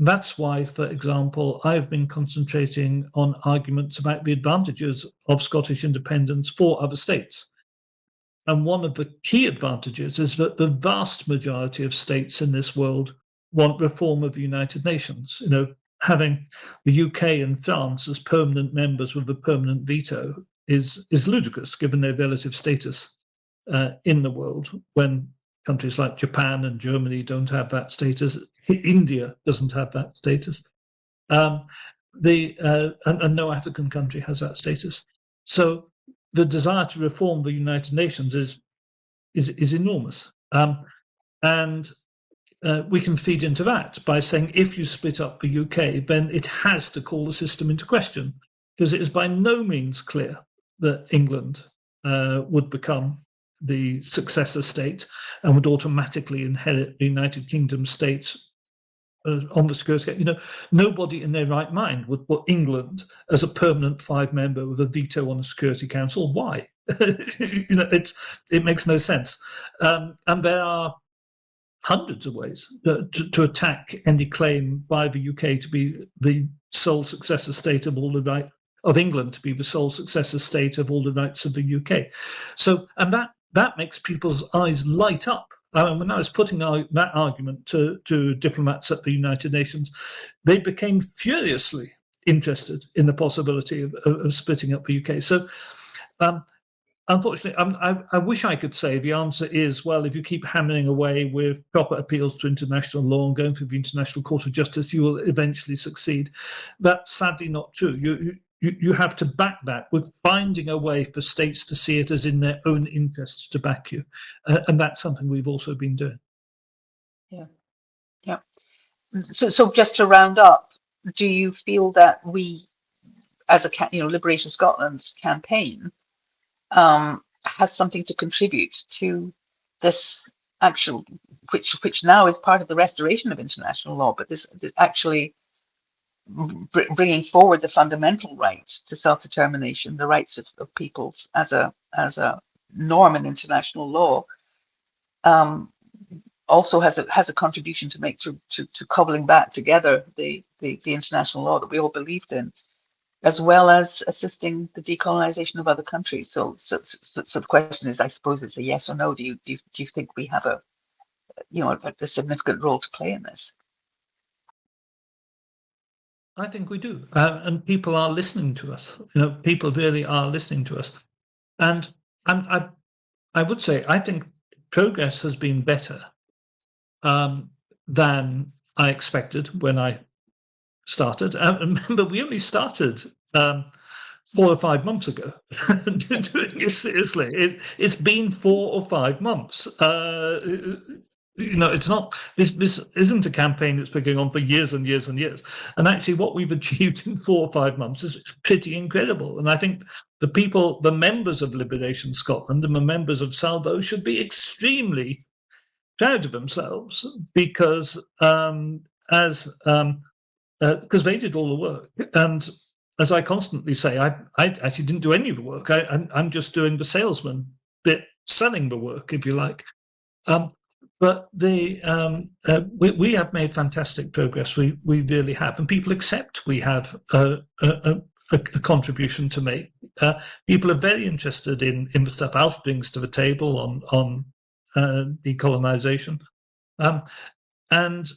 That's why, for example, I've been concentrating on arguments about the advantages of Scottish independence for other states. And one of the key advantages is that the vast majority of states in this world want reform of the United Nations. Having the UK and France as permanent members with a permanent veto is ludicrous, given their relative status in the world, when countries like Japan and Germany don't have that status. India doesn't have that status. And no African country has that status. So the desire to reform the United Nations is enormous. And we can feed into that by saying, if you split up the UK, then it has to call the system into question, because it is by no means clear that England would become the successor state and would automatically inherit the United Kingdom state on the security. Nobody in their right mind would put England as a permanent 5-member with a veto on the Security Council. Why? It makes no sense. And there are hundreds of ways to attack any claim by the UK to be the sole successor state of all the right of England to be the sole successor state of all the rights of the UK. So, and that makes people's eyes light up. When I was putting that argument to diplomats at the United Nations, they became furiously interested in the possibility of splitting up the UK. So, unfortunately, I wish I could say the answer is, well, if you keep hammering away with proper appeals to international law and going through the International Court of Justice, you will eventually succeed. That's sadly not true. You have to back that with finding a way for states to see it as in their own interests to back you. And that's something we've also been doing. Yeah. So just to round up, do you feel that we, as a Liberation Scotland's campaign, has something to contribute to this actual, which now is part of the restoration of international law, but this actually bringing forward the fundamental right to self-determination, the rights of peoples as a norm in international law, also has a contribution to make to cobbling back together the international law that we all believed in, as well as assisting the decolonization of other countries. So the question is, I suppose it's a yes or no. Do you think we have a significant role to play in this? I think we do, and people are listening to us. People really are listening to us, and I would say I think progress has been better than I expected when I started. Remember, we only started 4 or 5 months ago doing it seriously. It's been 4 or 5 months. It's not. This isn't a campaign that's been going on for years and years and years. And actually, what we've achieved in 4 or 5 months is pretty incredible. And I think the members of Liberation Scotland and the members of Salvo should be extremely proud of themselves, because because they did all the work. And as I constantly say, I actually didn't do any of the work. I'm just doing the salesman bit, selling the work, if you like. But we have made fantastic progress. We really have, and people accept we have a contribution to make. People are very interested in the stuff Alf brings to the table on decolonization, and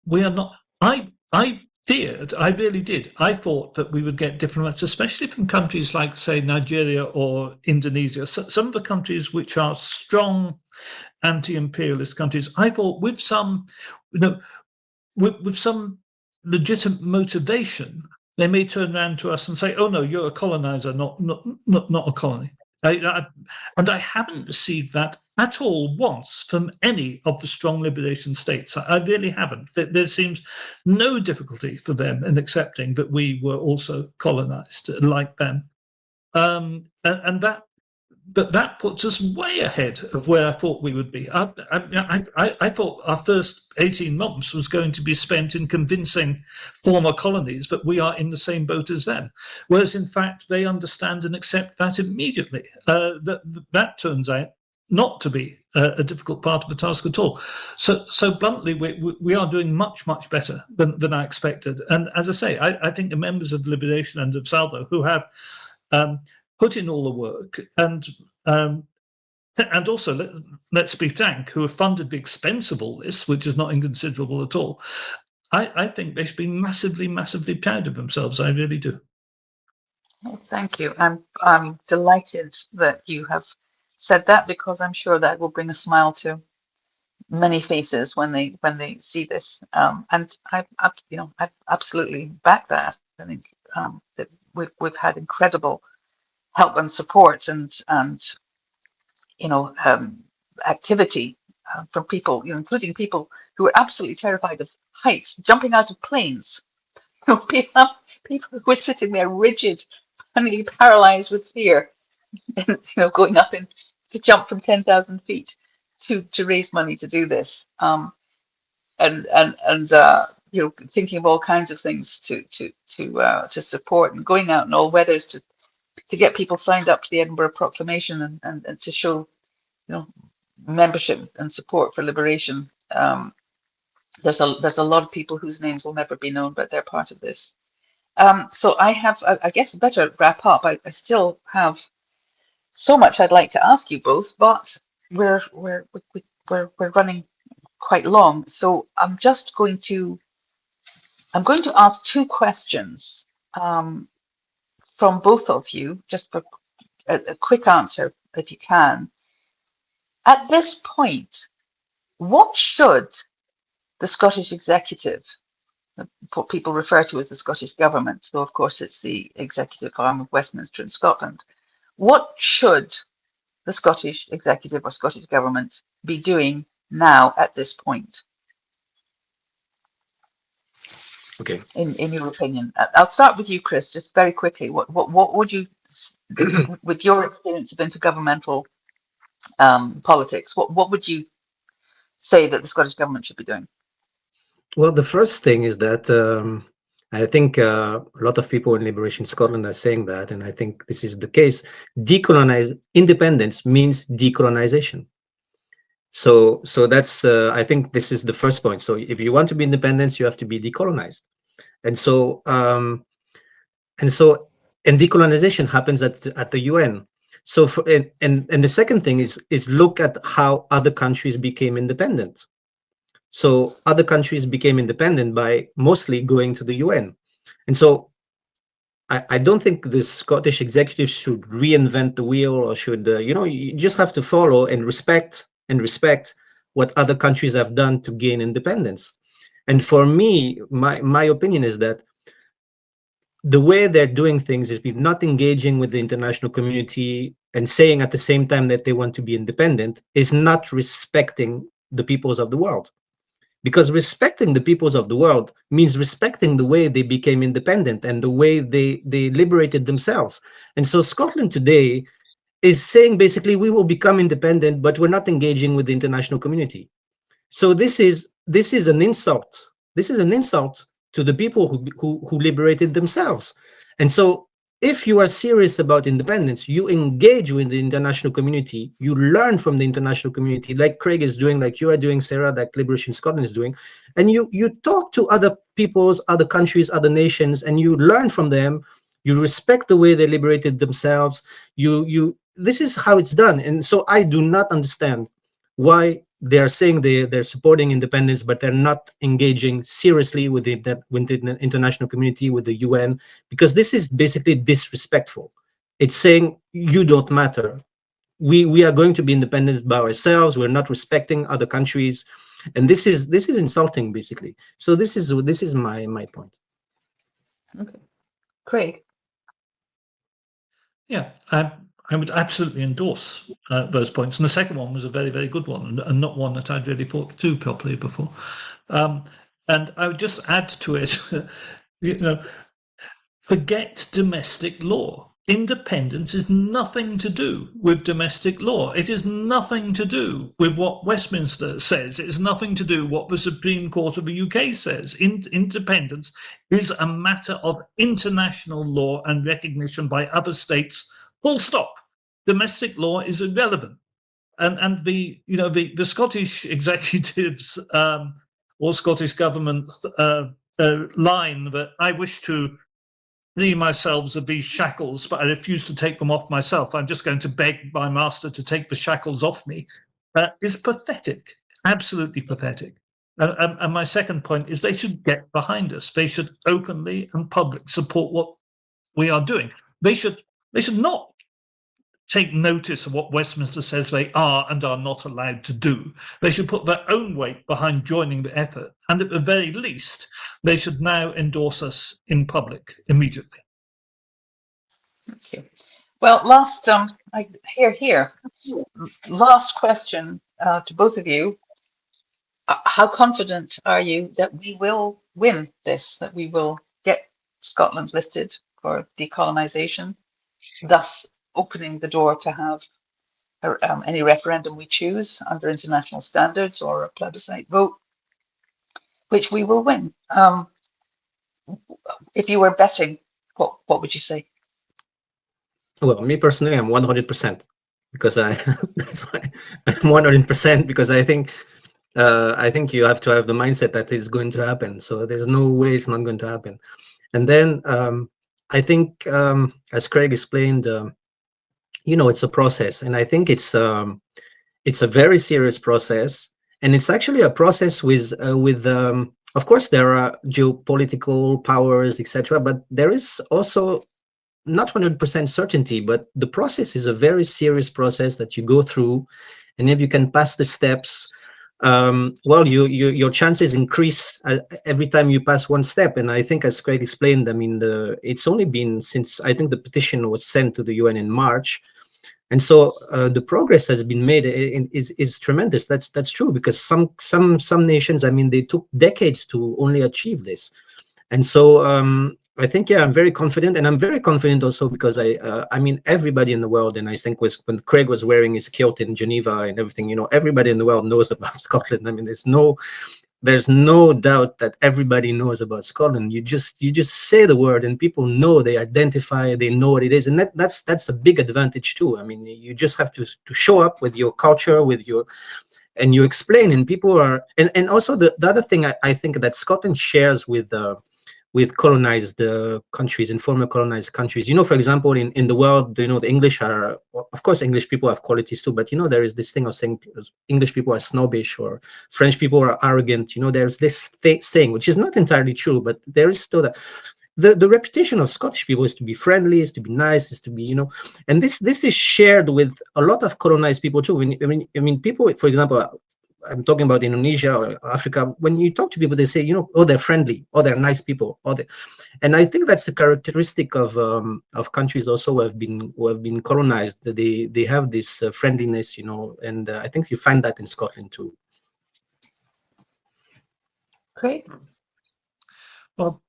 we are not. I feared, I really did. I thought that we would get diplomats, especially from countries like, say, Nigeria or Indonesia, some of the countries which are strong anti-imperialist countries. I thought with some, with some legitimate motivation, they may turn around to us and say, "Oh no, you're a colonizer, not a colony." And I haven't received that at all once from any of the strong liberation states. I really haven't. There seems no difficulty for them in accepting that we were also colonized like them. And that puts us way ahead of where I thought we would be. I thought our first 18 months was going to be spent in convincing former colonies that we are in the same boat as them, whereas in fact they understand and accept that immediately. That turns out not to be a difficult part of the task at all. So bluntly, we are doing much better than I expected. And as I say, I think the members of Liberation and of Salvo who have put in all the work um, and also let's be frank, who have funded the expense of all this, which is not inconsiderable at all. I think they should be massively proud of themselves. I really do. Oh, thank you. I'm delighted that you have said that, because I'm sure that will bring a smile to many faces when they see this. And I absolutely back that. I think that we've had incredible help and support and activity from people, including people who are absolutely terrified of heights, jumping out of planes. People who are sitting there rigid, nearly paralyzed with fear, and going up to jump from 10,000 feet to raise money to do this. And thinking of all kinds of things to support, and going out in all weathers to get people signed up to the Edinburgh Proclamation, and to show membership and support for liberation. There's a lot of people whose names will never be known, but they're part of this. So I guess we better wrap up. I still have so much I'd like to ask you both, but we're running quite long. So I'm going to ask two questions from both of you, just for a quick answer, if you can. At this point, what should the Scottish Executive, what people refer to as the Scottish Government, though of course it's the executive arm of Westminster in Scotland, what should the Scottish Executive or Scottish Government be doing now at this point? Okay. In your opinion, I'll start with you, Chris, just very quickly. What would you, with your experience of intergovernmental politics, what would you say that the Scottish Government should be doing? Well, the first thing is that I think a lot of people in Liberation Scotland are saying that, and I think this is the case. Independence means decolonization. So that's I think this is the first point. So if you want to be independent, you have to be decolonized, and so decolonization happens at the UN. So and the second thing is look at how other countries became independent. So other countries became independent by mostly going to the UN. And so I don't think the Scottish executive should reinvent the wheel, or should, you just have to follow and respect what other countries have done to gain independence. And for me, my opinion is that the way they're doing things is not engaging with the international community and saying at the same time that they want to be independent is not respecting the peoples of the world. Because respecting the peoples of the world means respecting the way they became independent and the way they liberated themselves. And so Scotland today is saying basically we will become independent, but we're not engaging with the international community. So this is an insult. This is an insult to the people who liberated themselves. And so if you are serious about independence, you engage with the international community, you learn from the international community, like Craig is doing, like you are doing, Sarah, like Liberation Scotland is doing, and you talk to other peoples, other countries, other nations, and you learn from them. You respect the way they liberated themselves. This is how it's done. And so I do not understand why they are saying they're supporting independence, but they're not engaging seriously with with the international community, with the UN, because this is basically disrespectful. It's saying you don't matter. We are going to be independent by ourselves. We're not respecting other countries, and this is insulting, basically. So this is my point. Okay. Craig. Yeah, I would absolutely endorse those points. And the second one was a very, very good one, and not one that I'd really thought through properly before. And I would just add to it, you know, forget domestic law. Independence is nothing to do with domestic law. It is nothing to do with what Westminster says. It is nothing to do with what the Supreme Court of the UK says. Independence is a matter of international law and recognition by other states. Full stop. Domestic law is irrelevant. And the Scottish executives or Scottish government line that I wish to free myself of these shackles, but I refuse to take them off myself. I'm just going to beg my master to take the shackles off me, is pathetic, absolutely pathetic. And my second point is they should get behind us. They should openly and publicly support what we are doing. They should not take notice of what Westminster says they are and are not allowed to do. They should put their own weight behind joining the effort. And at the very least, they should now endorse us in public immediately. Thank you. Well, last, here. Last question to both of you. How confident are you that we will win this, that we will get Scotland listed for decolonisation, thus opening the door to have any referendum we choose under international standards or a plebiscite vote, which we will win? If you were betting, what would you say? Well, me personally, I'm 100%, because that's why I'm 100%, because I think you have to have the mindset that it's going to happen. So there's no way it's not going to happen. And then I think, as Craig explained, it's a process, and I think it's a very serious process, and it's actually a process with of course there are geopolitical powers, etc., but there is also not 100% certainty, but the process is a very serious process that you go through, and if you can pass the steps, well, your chances increase every time you pass one step. And I think, as Craig explained, I mean, it's only been since, I think, the petition was sent to the UN in March, and so the progress that's been made is tremendous. That's true, because some nations, I mean, they took decades to only achieve this. And so I think, yeah, I'm very confident, and I'm very confident also because I mean, everybody in the world, and I think when Craig was wearing his kilt in Geneva and everything, everybody in the world knows about Scotland. I mean, there's no doubt that everybody knows about Scotland. You just say the word, and people know, they identify, they know what it is, and that's a big advantage too. I mean, you just have to show up with your culture, and you explain, and people are, and also the other thing I think that Scotland shares with colonized countries and former colonized countries. For example, in the world, the English are, of course, English people have qualities too, but there is this thing of saying English people are snobbish or French people are arrogant. There's this saying, which is not entirely true, but there is still that. The reputation of Scottish people is to be friendly, is to be nice, is to be, and this is shared with a lot of colonized people too. I mean, people, for example, I'm talking about Indonesia or Africa. When you talk to people, they say, oh, they're friendly, or they're nice people, and I think that's a characteristic of countries also who have been colonized. They have this friendliness, and I think you find that in Scotland too. Great. Well,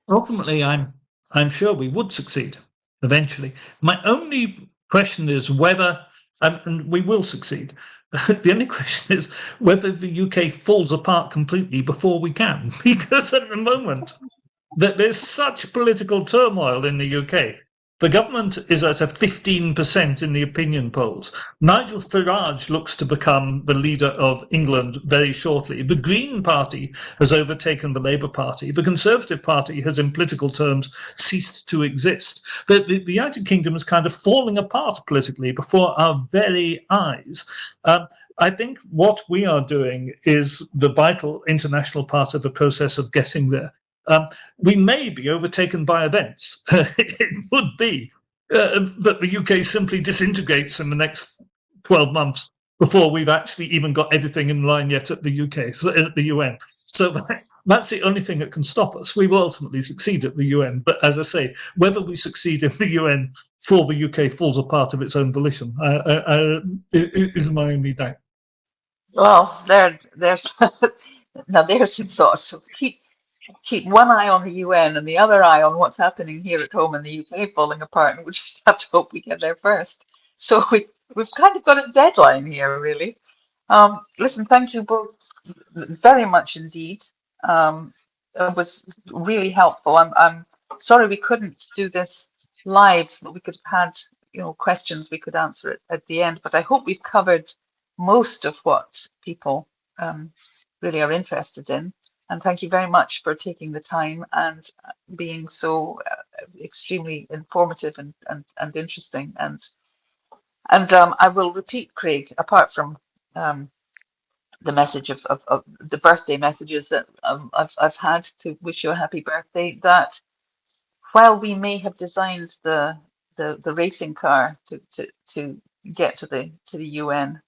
ultimately, I'm sure we would succeed eventually. My only question is whether, and we will succeed. The only question is whether the UK falls apart completely before we can, because at the moment there's such political turmoil in the UK. The government is at a 15% in the opinion polls. Nigel Farage looks to become the leader of England very shortly. The Green Party has overtaken the Labour Party. The Conservative Party has, in political terms, ceased to exist. The United Kingdom is kind of falling apart politically before our very eyes. I think what we are doing is the vital international part of the process of getting there. We may be overtaken by events. It would be that the UK simply disintegrates in the next 12 months before we've actually even got everything in line yet at the UK, at the UN. So that's the only thing that can stop us. We will ultimately succeed at the UN. But as I say, whether we succeed in the UN before the UK falls apart of its own volition is my only doubt. Well, there's now there's some thoughts. So keep one eye on the UN and the other eye on what's happening here at home in the UK falling apart, and we'll just have to hope we get there first. So we've kind of got a deadline here, really. Listen, thank you both very much indeed. It was really helpful. I'm sorry we couldn't do this live, so that we could have had, questions we could answer at the end. But I hope we've covered most of what people really are interested in. And thank you very much for taking the time and being so extremely informative and interesting. And I will repeat, Craig, apart from the message of the birthday messages that I've had to wish you a happy birthday, that while we may have designed the racing car to get to the UN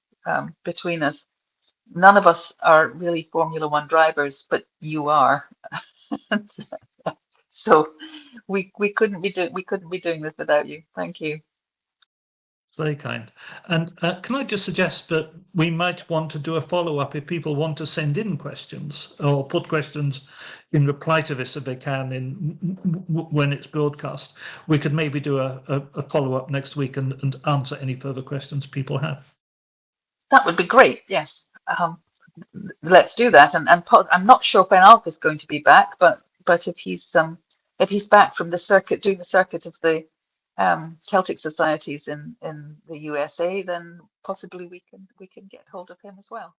between us, none of us are really Formula One drivers, but you are. So we couldn't be doing this without you. Thank you. It's very kind. And can I just suggest that we might want to do a follow-up if people want to send in questions or put questions in reply to this if they can when it's broadcast. We could maybe do a follow-up next week and answer any further questions people have. That would be great. Yes. Let's do that. And I'm not sure when Alf is going to be back, but if he's back from the circuit, doing the circuit of the Celtic societies in the USA, then possibly we can get hold of him as well.